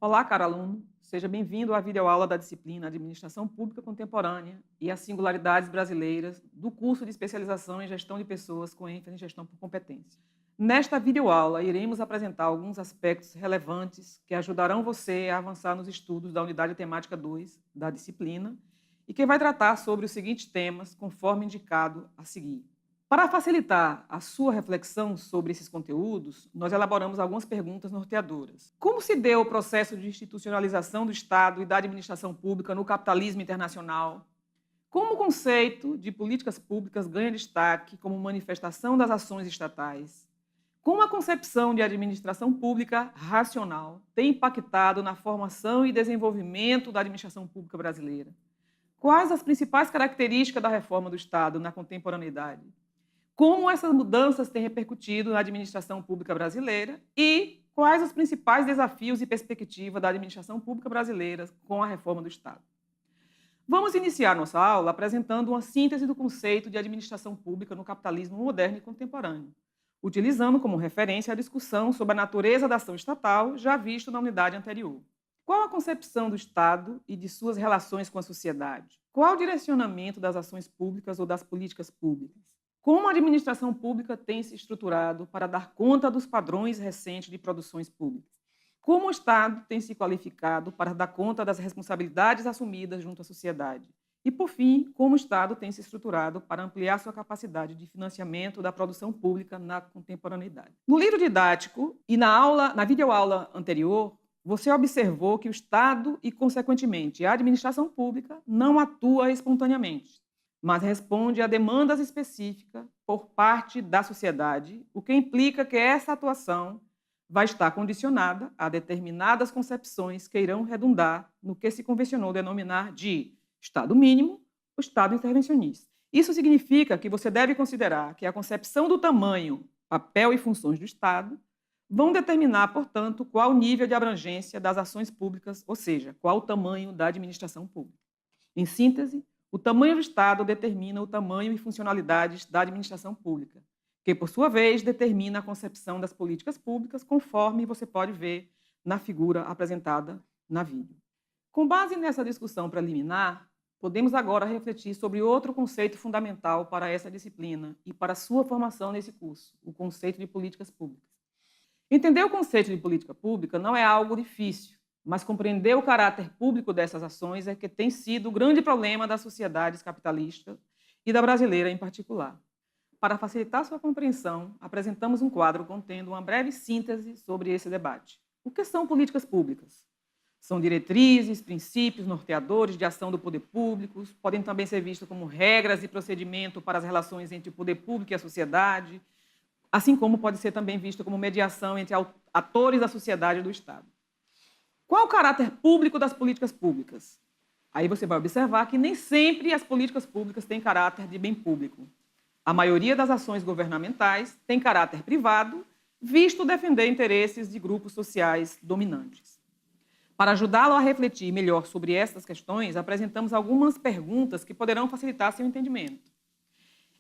Olá, caro aluno. Seja bem-vindo à videoaula da disciplina Administração Pública Contemporânea e as Singularidades Brasileiras do curso de especialização em Gestão de Pessoas com ênfase em Gestão por Competência. Nesta videoaula, iremos apresentar alguns aspectos relevantes que ajudarão você a avançar nos estudos da unidade temática 2 da disciplina e que vai tratar sobre os seguintes temas, conforme indicado a seguir. Para facilitar a sua reflexão sobre esses conteúdos, nós elaboramos algumas perguntas norteadoras. Como se deu o processo de institucionalização do Estado e da administração pública no capitalismo internacional? Como o conceito de políticas públicas ganha destaque como manifestação das ações estatais? Como a concepção de administração pública racional tem impactado na formação e desenvolvimento da administração pública brasileira? Quais as principais características da reforma do Estado na contemporaneidade? Como essas mudanças têm repercutido na administração pública brasileira e quais os principais desafios e perspectivas da administração pública brasileira com a reforma do Estado. Vamos iniciar nossa aula apresentando uma síntese do conceito de administração pública no capitalismo moderno e contemporâneo, utilizando como referência a discussão sobre a natureza da ação estatal já visto na unidade anterior. Qual a concepção do Estado e de suas relações com a sociedade? Qual o direcionamento das ações públicas ou das políticas públicas? Como a administração pública tem se estruturado para dar conta dos padrões recentes de produções públicas? Como o Estado tem se qualificado para dar conta das responsabilidades assumidas junto à sociedade? E, por fim, como o Estado tem se estruturado para ampliar sua capacidade de financiamento da produção pública na contemporaneidade? No livro didático e na videoaula anterior, você observou que o Estado e, consequentemente, a administração pública não atua espontaneamente, mas responde a demandas específicas por parte da sociedade, o que implica que essa atuação vai estar condicionada a determinadas concepções que irão redundar no que se convencionou denominar de Estado mínimo ou Estado intervencionista. Isso significa que você deve considerar que a concepção do tamanho, papel e funções do Estado vão determinar, portanto, qual o nível de abrangência das ações públicas, ou seja, qual o tamanho da administração pública. Em síntese, o tamanho do Estado determina o tamanho e funcionalidades da administração pública, que, por sua vez, determina a concepção das políticas públicas, conforme você pode ver na figura apresentada na vídeo. Com base nessa discussão preliminar, podemos agora refletir sobre outro conceito fundamental para essa disciplina e para a sua formação nesse curso, o conceito de políticas públicas. Entender o conceito de política pública não é algo difícil, mas compreender o caráter público dessas ações é que tem sido o grande problema das sociedades capitalistas e da brasileira em particular. Para facilitar sua compreensão, apresentamos um quadro contendo uma breve síntese sobre esse debate. O que são políticas públicas? São diretrizes, princípios norteadores de ação do poder público, podem também ser vistos como regras e procedimento para as relações entre o poder público e a sociedade, assim como pode ser também visto como mediação entre atores da sociedade e do Estado. Qual o caráter público das políticas públicas? Aí você vai observar que nem sempre as políticas públicas têm caráter de bem público. A maioria das ações governamentais tem caráter privado, visto defender interesses de grupos sociais dominantes. Para ajudá-lo a refletir melhor sobre estas questões, apresentamos algumas perguntas que poderão facilitar seu entendimento.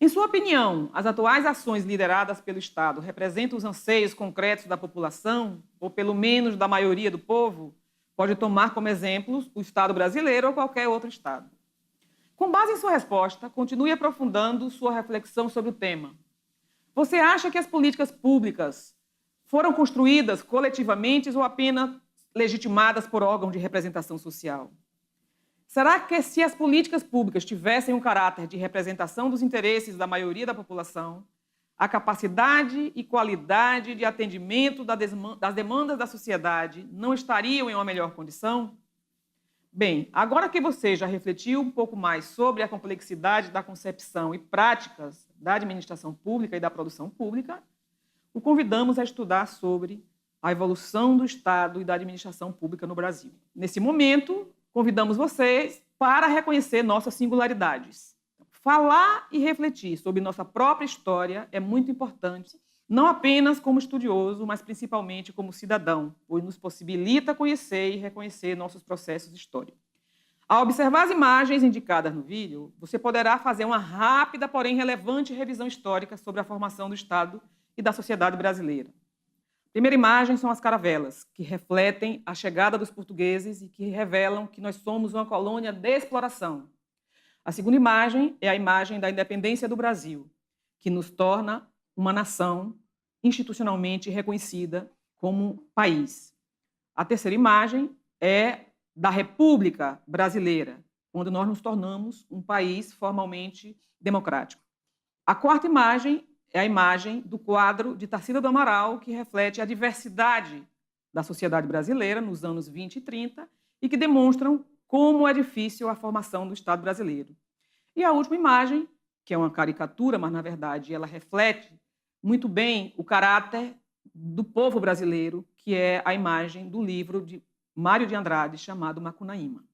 Em sua opinião, as atuais ações lideradas pelo Estado representam os anseios concretos da população, ou pelo menos da maioria do povo? Pode tomar como exemplos o Estado brasileiro ou qualquer outro Estado. Com base em sua resposta, continue aprofundando sua reflexão sobre o tema. Você acha que as políticas públicas foram construídas coletivamente ou apenas legitimadas por órgãos de representação social? Será que se as políticas públicas tivessem um caráter de representação dos interesses da maioria da população, a capacidade e qualidade de atendimento das demandas da sociedade não estariam em uma melhor condição? Bem, agora que você já refletiu um pouco mais sobre a complexidade da concepção e práticas da administração pública e da produção pública, o convidamos a estudar sobre a evolução do Estado e da administração pública no Brasil. Nesse momento, convidamos vocês para reconhecer nossas singularidades. Falar e refletir sobre nossa própria história é muito importante, não apenas como estudioso, mas principalmente como cidadão, pois nos possibilita conhecer e reconhecer nossos processos históricos. Ao observar as imagens indicadas no vídeo, você poderá fazer uma rápida, porém relevante revisão histórica sobre a formação do Estado e da sociedade brasileira. Primeira imagem são as caravelas, que refletem a chegada dos portugueses e que revelam que nós somos uma colônia de exploração. A segunda imagem é a imagem da independência do Brasil, que nos torna uma nação institucionalmente reconhecida como país. A terceira imagem é da República Brasileira, quando nós nos tornamos um país formalmente democrático. A quarta imagem é a imagem do quadro de Tarsila do Amaral, que reflete a diversidade da sociedade brasileira nos anos 20 e 30 e que demonstram como é difícil a formação do Estado brasileiro. E a última imagem, que é uma caricatura, mas, na verdade, ela reflete muito bem o caráter do povo brasileiro, que é a imagem do livro de Mário de Andrade, chamado Macunaíma.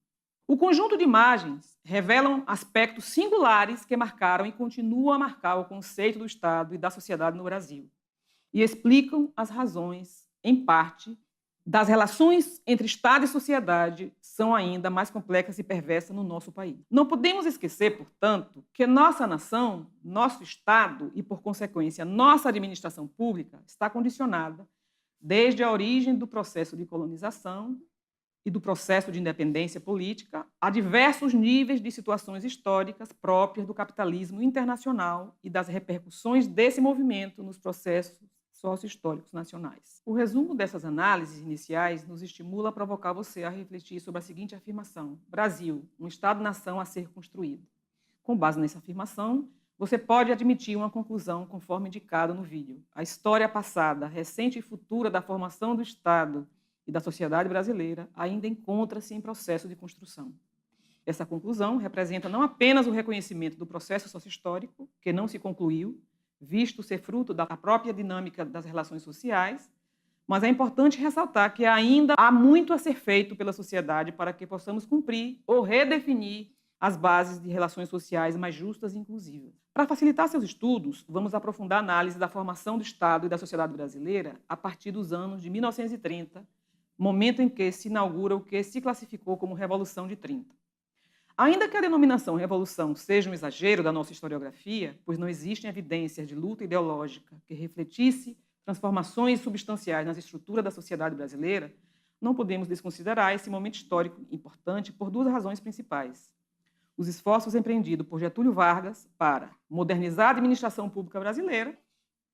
O conjunto de imagens revelam aspectos singulares que marcaram e continuam a marcar o conceito do Estado e da sociedade no Brasil, e explicam as razões, em parte, das relações entre Estado e sociedade são ainda mais complexas e perversas no nosso país. Não podemos esquecer, portanto, que nossa nação, nosso Estado e, por consequência, nossa administração pública está condicionada, desde a origem do processo de colonização e do processo de independência política, a diversos níveis de situações históricas próprias do capitalismo internacional e das repercussões desse movimento nos processos sócio-históricos nacionais. O resumo dessas análises iniciais nos estimula a provocar você a refletir sobre a seguinte afirmação: Brasil, um Estado-nação a ser construído. Com base nessa afirmação, você pode admitir uma conclusão conforme indicado no vídeo. A história passada, recente e futura da formação do Estado e da sociedade brasileira ainda encontra-se em processo de construção. Essa conclusão representa não apenas o reconhecimento do processo sócio-histórico, que não se concluiu, visto ser fruto da própria dinâmica das relações sociais, mas é importante ressaltar que ainda há muito a ser feito pela sociedade para que possamos cumprir ou redefinir as bases de relações sociais mais justas e inclusivas. Para facilitar seus estudos, vamos aprofundar a análise da formação do Estado e da sociedade brasileira a partir dos anos de 1930, momento em que se inaugura o que se classificou como Revolução de 30. Ainda que a denominação revolução seja um exagero da nossa historiografia, pois não existem evidências de luta ideológica que refletisse transformações substanciais nas estruturas da sociedade brasileira, não podemos desconsiderar esse momento histórico importante por duas razões principais. Os esforços empreendidos por Getúlio Vargas para modernizar a administração pública brasileira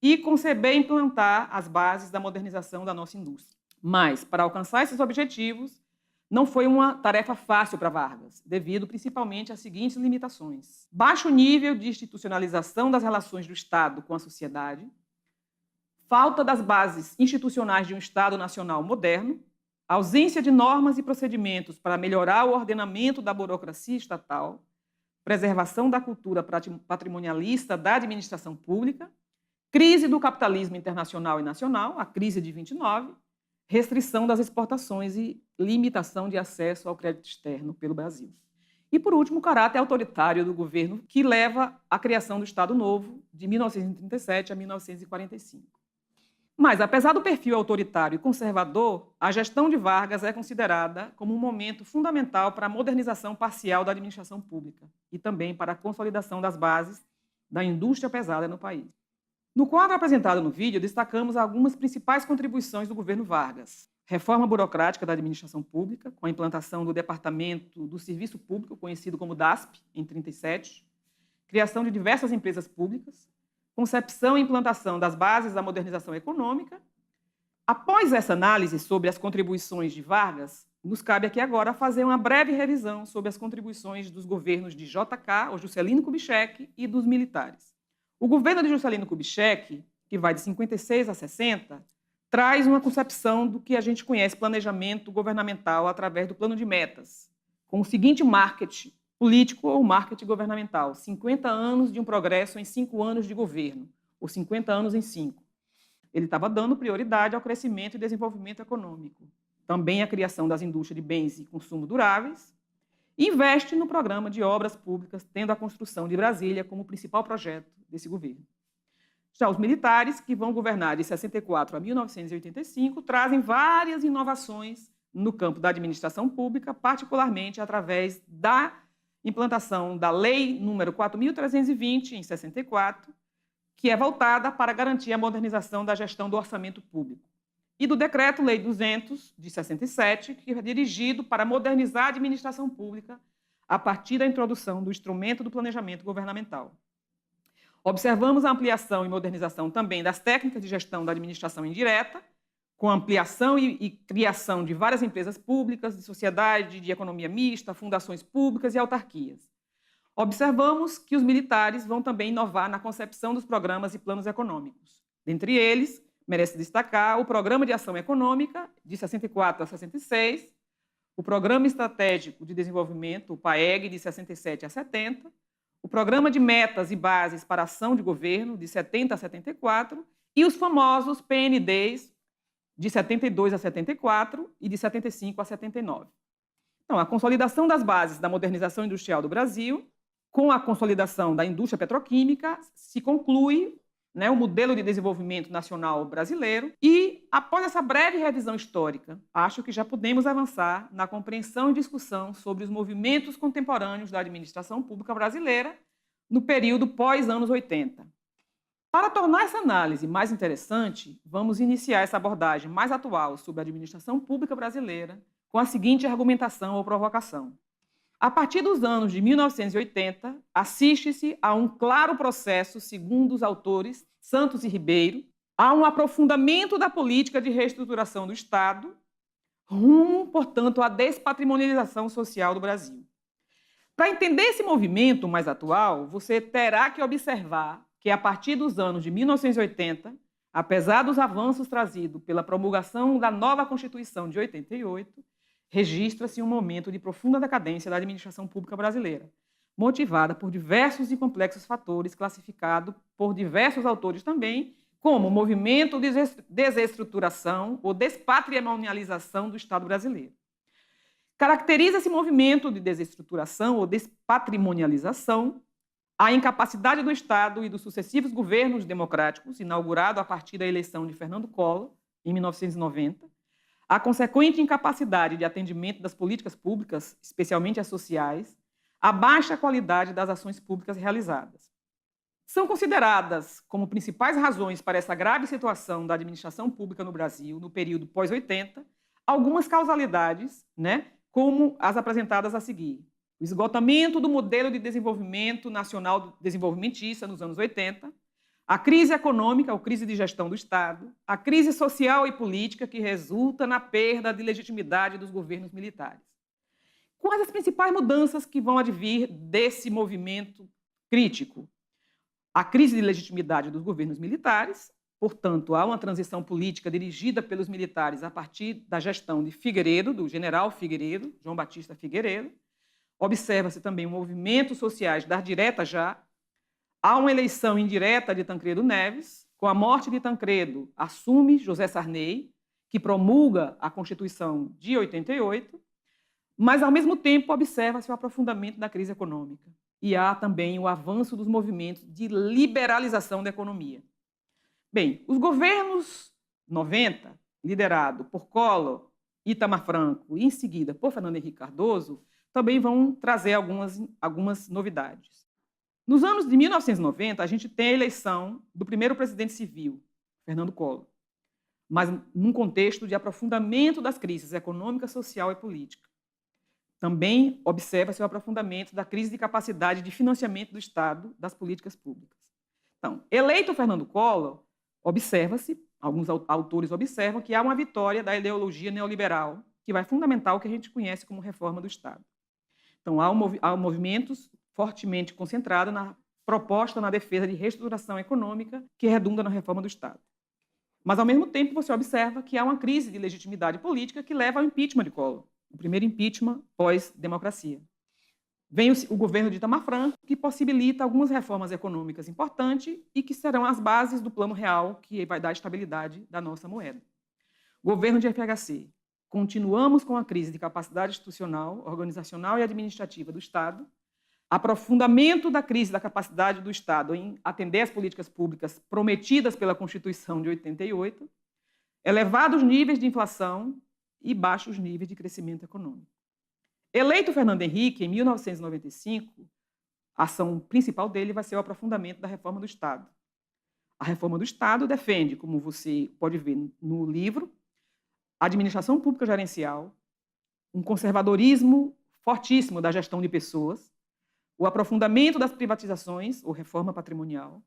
e conceber e implantar as bases da modernização da nossa indústria. Mas, para alcançar esses objetivos, não foi uma tarefa fácil para Vargas, devido principalmente às seguintes limitações: baixo nível de institucionalização das relações do Estado com a sociedade, falta das bases institucionais de um Estado nacional moderno, ausência de normas e procedimentos para melhorar o ordenamento da burocracia estatal, preservação da cultura patrimonialista da administração pública, crise do capitalismo internacional e nacional, a crise de 29, restrição das exportações e limitação de acesso ao crédito externo pelo Brasil. E, por último, o caráter autoritário do governo que leva à criação do Estado Novo, de 1937 a 1945. Mas, apesar do perfil autoritário e conservador, a gestão de Vargas é considerada como um momento fundamental para a modernização parcial da administração pública e também para a consolidação das bases da indústria pesada no país. No quadro apresentado no vídeo, destacamos algumas principais contribuições do governo Vargas: reforma burocrática da administração pública, com a implantação do Departamento do Serviço Público, conhecido como DASP, em 1937, criação de diversas empresas públicas, concepção e implantação das bases da modernização econômica. Após essa análise sobre as contribuições de Vargas, nos cabe aqui agora fazer uma breve revisão sobre as contribuições dos governos de JK, ou Juscelino Kubitschek, e dos militares. O governo de Juscelino Kubitschek, que vai de 56 a 60, traz uma concepção do que a gente conhece planejamento governamental através do plano de metas, com o seguinte marketing político ou marketing governamental: 50 anos de um progresso em 5 anos de governo, ou 50 anos em 5. Ele estava dando prioridade ao crescimento e desenvolvimento econômico, também à criação das indústrias de bens e consumo duráveis, e investe no programa de obras públicas, tendo a construção de Brasília como principal projeto desse governo. Já os militares, que vão governar de 64 a 1985, trazem várias inovações no campo da administração pública, particularmente através da implantação da Lei nº 4.320, em 64, que é voltada para garantir a modernização da gestão do orçamento público. e do Decreto-Lei 200, de 67, que é dirigido para modernizar a administração pública a partir da introdução do instrumento do planejamento governamental. Observamos a ampliação e modernização também das técnicas de gestão da administração indireta, com ampliação e criação de várias empresas públicas, de sociedade, de economia mista, fundações públicas e autarquias. Observamos que os militares vão também inovar na concepção dos programas e planos econômicos. Dentre eles, merece destacar o Programa de Ação Econômica, de 64 a 66, o Programa Estratégico de Desenvolvimento, o PAEG, de 67 a 70, o Programa de Metas e Bases para a Ação de Governo, de 70 a 74, e os famosos PNDs, de 72 a 74 e de 75 a 79. Então, a consolidação das bases da modernização industrial do Brasil, com a consolidação da indústria petroquímica, se conclui o modelo de desenvolvimento nacional brasileiro e, após essa breve revisão histórica, acho que já podemos avançar na compreensão e discussão sobre os movimentos contemporâneos da administração pública brasileira no período pós-anos 80. Para tornar essa análise mais interessante, vamos iniciar essa abordagem mais atual sobre a administração pública brasileira com a seguinte argumentação ou provocação. A partir dos anos de 1980, assiste-se a um claro processo, segundo os autores Santos e Ribeiro, a um aprofundamento da política de reestruturação do Estado, rumo, portanto, à despatrimonialização social do Brasil. Para entender esse movimento mais atual, você terá que observar que, a partir dos anos de 1980, apesar dos avanços trazidos pela promulgação da nova Constituição de 88, registra-se um momento de profunda decadência da administração pública brasileira, motivada por diversos e complexos fatores classificados por diversos autores também como movimento de desestruturação ou despatrimonialização do Estado brasileiro. Caracteriza esse movimento de desestruturação ou despatrimonialização a incapacidade do Estado e dos sucessivos governos democráticos, inaugurado a partir da eleição de Fernando Collor, em 1990, a consequente incapacidade de atendimento das políticas públicas, especialmente as sociais, a baixa qualidade das ações públicas realizadas. São consideradas como principais razões para essa grave situação da administração pública no Brasil, no período pós-80, algumas causalidades, como as apresentadas a seguir. O esgotamento do modelo de desenvolvimento nacional desenvolvimentista nos anos 80, a crise econômica, ou crise de gestão do Estado, a crise social e política que resulta na perda de legitimidade dos governos militares. Quais as principais mudanças que vão advir desse movimento crítico? A crise de legitimidade dos governos militares, portanto, há uma transição política dirigida pelos militares a partir da gestão de Figueiredo, do general Figueiredo, João Batista Figueiredo. Observa-se também movimentos sociais das diretas já. Há uma eleição indireta de Tancredo Neves. Com a morte de Tancredo, assume José Sarney, que promulga a Constituição de 88, mas, ao mesmo tempo, observa-se o aprofundamento da crise econômica. E há também o avanço dos movimentos de liberalização da economia. Bem, os governos 90, liderado por Collor, Itamar Franco e, em seguida, por Fernando Henrique Cardoso, também vão trazer algumas novidades. Nos anos de 1990, a gente tem a eleição do primeiro presidente civil, Fernando Collor, mas num contexto de aprofundamento das crises econômica, social e política. Também observa-se o aprofundamento da crise de capacidade de financiamento do Estado das políticas públicas. Então, eleito Fernando Collor, observa-se, alguns autores observam, que há uma vitória da ideologia neoliberal, que vai fundamentar o que a gente conhece como reforma do Estado. Então, há movimentos fortemente concentrados na proposta na defesa de reestruturação econômica que redunda na reforma do Estado. Mas, ao mesmo tempo, você observa que há uma crise de legitimidade política que leva ao impeachment de Collor, o primeiro impeachment pós-democracia. Vem o governo de Itamar Franco, que possibilita algumas reformas econômicas importantes e que serão as bases do Plano Real, que vai dar estabilidade da nossa moeda. Governo de FHC. Continuamos com a crise de capacidade institucional, organizacional e administrativa do Estado, aprofundamento da crise da capacidade do Estado em atender às políticas públicas prometidas pela Constituição de 88, elevados níveis de inflação e baixos níveis de crescimento econômico. Eleito Fernando Henrique, em 1995, a ação principal dele vai ser o aprofundamento da reforma do Estado. A reforma do Estado defende, como você pode ver no livro, administração pública gerencial, um conservadorismo fortíssimo da gestão de pessoas, o aprofundamento das privatizações ou reforma patrimonial,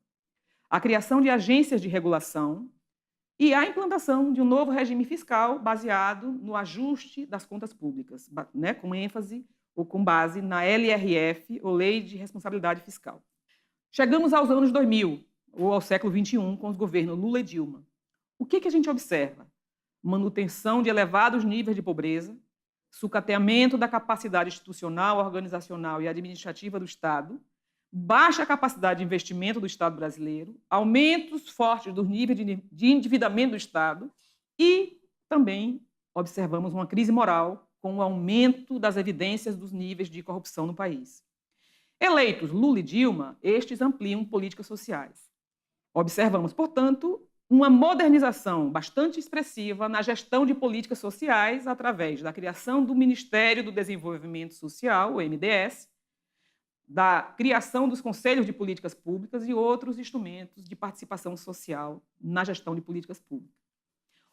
a criação de agências de regulação e a implantação de um novo regime fiscal baseado no ajuste das contas públicas, né, com ênfase ou com base na LRF, ou Lei de Responsabilidade Fiscal. Chegamos aos anos 2000, ou ao século XXI, com os governos Lula e Dilma. O que a gente observa? Manutenção de elevados níveis de pobreza, sucateamento da capacidade institucional, organizacional e administrativa do Estado, baixa capacidade de investimento do Estado brasileiro, aumentos fortes dos níveis de endividamento do Estado e também observamos uma crise moral com o aumento das evidências dos níveis de corrupção no país. Eleitos Lula e Dilma, estes ampliam políticas sociais. Observamos, portanto, uma modernização bastante expressiva na gestão de políticas sociais através da criação do Ministério do Desenvolvimento Social, o MDS, da criação dos Conselhos de Políticas Públicas e outros instrumentos de participação social na gestão de políticas públicas.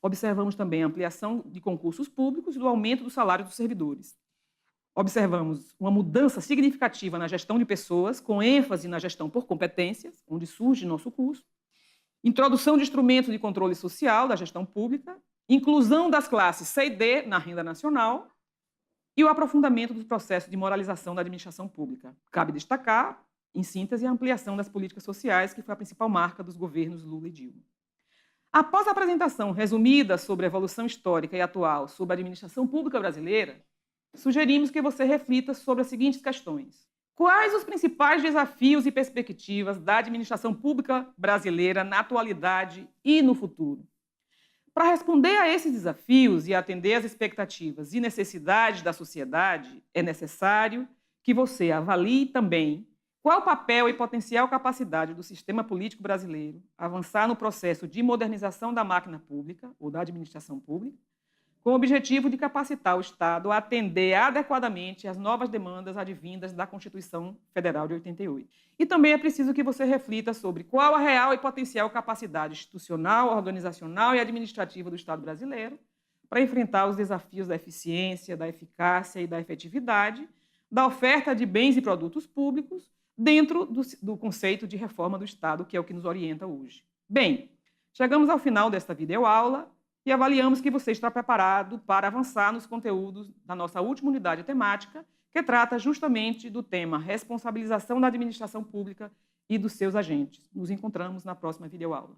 Observamos também a ampliação de concursos públicos e do aumento do salário dos servidores. Observamos uma mudança significativa na gestão de pessoas, com ênfase na gestão por competências, onde surge nosso curso, introdução de instrumentos de controle social da gestão pública, inclusão das classes C e D na renda nacional e o aprofundamento do processo de moralização da administração pública. Cabe destacar, em síntese, a ampliação das políticas sociais, que foi a principal marca dos governos Lula e Dilma. Após a apresentação resumida sobre a evolução histórica e atual sobre a administração pública brasileira, sugerimos que você reflita sobre as seguintes questões. Quais os principais desafios e perspectivas da administração pública brasileira na atualidade e no futuro? Para responder a esses desafios e atender às expectativas e necessidades da sociedade, é necessário que você avalie também qual o papel e potencial capacidade do sistema político brasileiro avançar no processo de modernização da máquina pública ou da administração pública, com o objetivo de capacitar o Estado a atender adequadamente às novas demandas advindas da Constituição Federal de 88. E também é preciso que você reflita sobre qual a real e potencial capacidade institucional, organizacional e administrativa do Estado brasileiro para enfrentar os desafios da eficiência, da eficácia e da efetividade da oferta de bens e produtos públicos dentro do conceito de reforma do Estado, que é o que nos orienta hoje. Bem, chegamos ao final desta videoaula e avaliamos que você está preparado para avançar nos conteúdos da nossa última unidade temática, que trata justamente do tema responsabilização da administração pública e dos seus agentes. Nos encontramos na próxima videoaula.